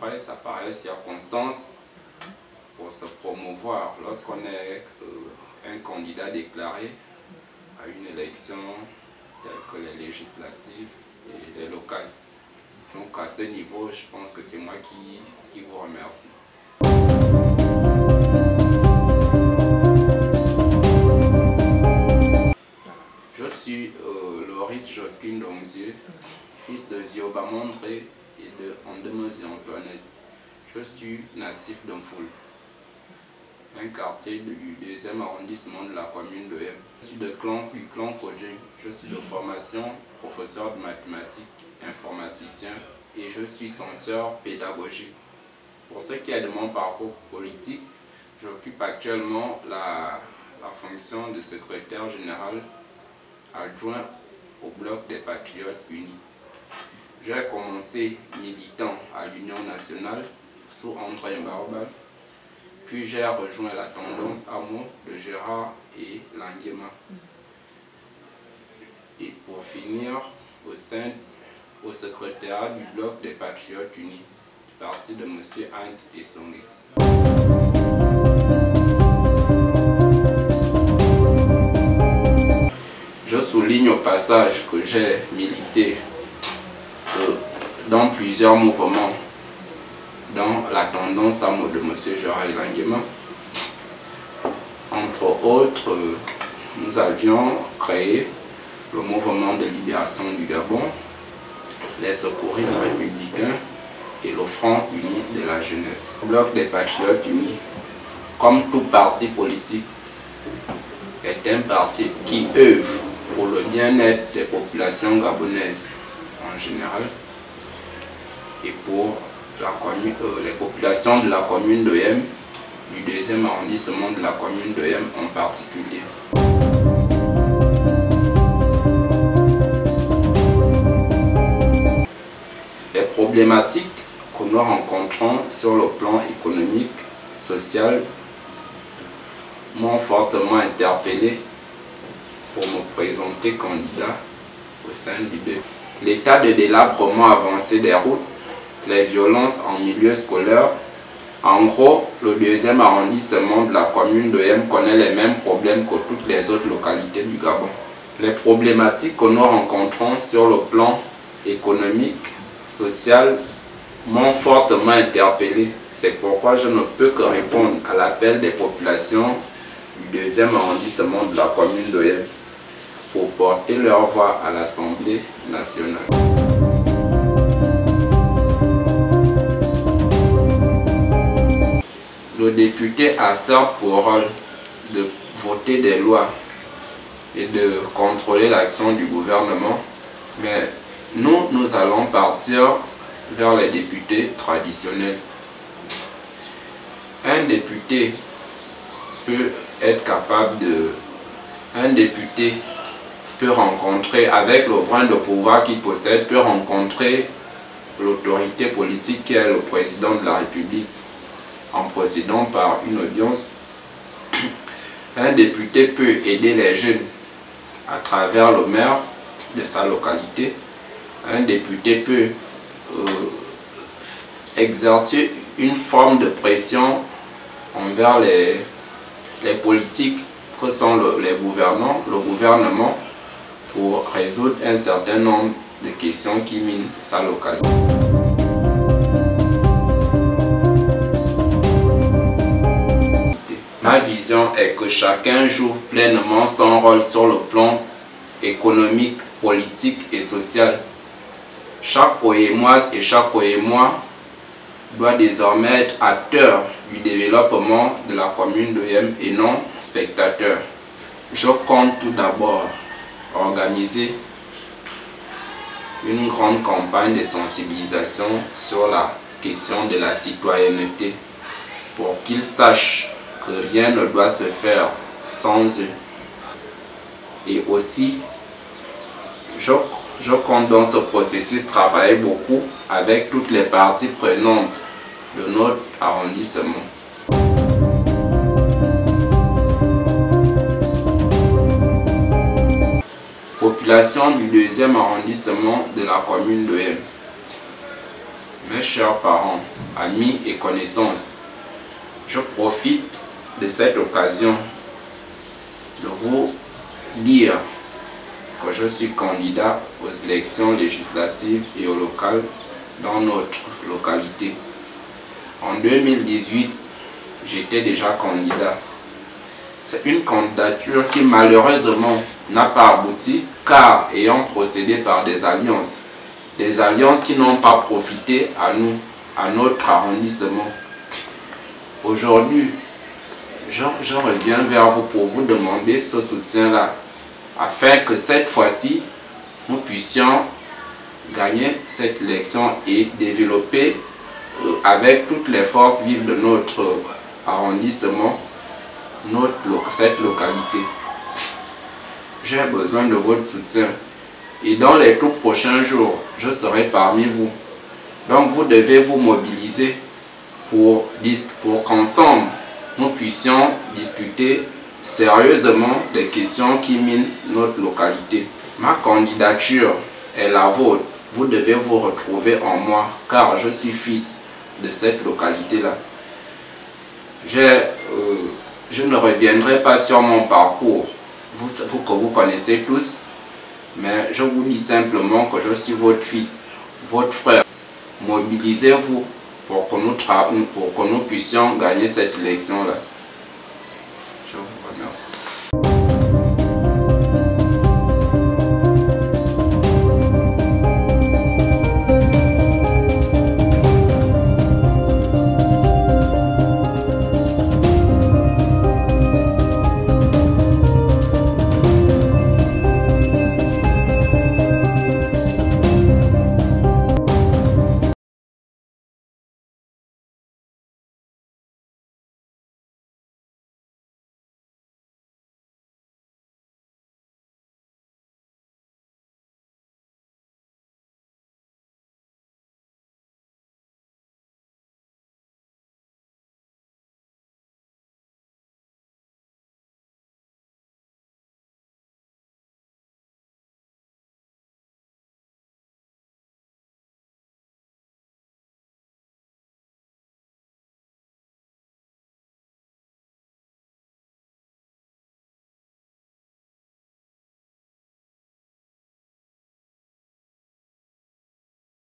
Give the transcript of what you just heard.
presse à pareille circonstance pour se promouvoir lorsqu'on est un candidat déclaré à une élection telle que les législatives et les locales. Donc à ce niveau, je pense que c'est moi qui vous remercie. Je suis Loris Josquin Dongzieu, fils de Zioba Mondré et de Andemezi Antoinette. Je suis natif d'Unfoul, un quartier du 2e arrondissement de la commune de M. Je suis du clan Kodjing. Je suis de formation professeur de mathématiques, informaticien et je suis censeur pédagogique. Pour ce qui est de mon parcours politique, j'occupe actuellement la fonction de secrétaire général adjoint au Bloc des Patriotes Unis. J'ai commencé militant à l'Union nationale sous André Mbarbal, puis j'ai rejoint la tendance Amo de Gérard et Languema. Et pour finir, au secrétariat du Bloc des Patriotes Unis, parti de M. Heinz Essongé. Je souligne au passage que j'ai milité dans plusieurs mouvements dans la tendance Amo de M. Gérard et Languema. Entre autres, nous avions créé le mouvement de libération du Gabon, les secouristes républicains et le Front uni de la jeunesse. Le Bloc des Patriotes Unis, comme tout parti politique, est un parti qui œuvre pour le bien-être des populations gabonaises en général et pour les populations de la commune de M, du 2e arrondissement de la commune de M en particulier. Les problématiques que nous rencontrons sur le plan économique, social, m'ont fortement interpellé pour me présenter candidat au sein du BEP. L'état de délabrement avancé des routes, les violences en milieu scolaire. En gros, le 2e arrondissement de la commune de M connaît les mêmes problèmes que toutes les autres localités du Gabon. Les problématiques que nous rencontrons sur le plan économique, social, m'ont fortement interpellé. C'est pourquoi je ne peux que répondre à l'appel des populations du 2e arrondissement de la commune de M pour porter leur voix à l'Assemblée nationale. Le député a certes pour rôle de voter des lois et de contrôler l'action du gouvernement, mais nous allons partir vers les députés traditionnels. Un député peut être capable de... Un député peut rencontrer, avec le brin de pouvoir qu'il possède, peut rencontrer l'autorité politique qui est le président de la République en procédant par une audience. Un député peut aider les jeunes à travers le maire de sa localité. Un député peut exercer une forme de pression envers les politiques que sont les gouvernants, le gouvernement, pour résoudre un certain nombre de questions qui minent sa localité. Ma vision est que chacun joue pleinement son rôle sur le plan économique, politique et social. Chaque Ohémoise et chaque Ohémois doit désormais être acteur du développement de la commune de Yem et non spectateur. Je compte tout d'abord organiser une grande campagne de sensibilisation sur la question de la citoyenneté pour qu'ils sachent que rien ne doit se faire sans eux. Et aussi, je compte dans ce processus travailler beaucoup avec toutes les parties prenantes de notre arrondissement. Population du 2e arrondissement de la commune de M. Mes chers parents, amis et connaissances, je profite de cette occasion de vous dire que je suis candidat aux élections législatives et aux locales dans notre localité. En 2018, j'étais déjà candidat. C'est une candidature qui malheureusement n'a pas abouti car ayant procédé par des alliances qui n'ont pas profité à nous, à notre arrondissement. Aujourd'hui, je reviens vers vous pour vous demander ce soutien-là, afin que cette fois-ci, nous puissions gagner cette élection et développer avec toutes les forces vives de notre arrondissement, cette localité. J'ai besoin de votre soutien et dans les tout prochains jours, je serai parmi vous. Donc vous devez vous mobiliser pour qu'ensemble, nous puissions discuter sérieusement des questions qui minent notre localité. Ma candidature est la vôtre. Vous devez vous retrouver en moi car je suis fils de cette localité-là. Je ne reviendrai pas sur mon parcours, que vous connaissez tous, mais je vous dis simplement que je suis votre fils, votre frère. Mobilisez-vous pour que nous puissions gagner cette élection-là. Je vous remercie.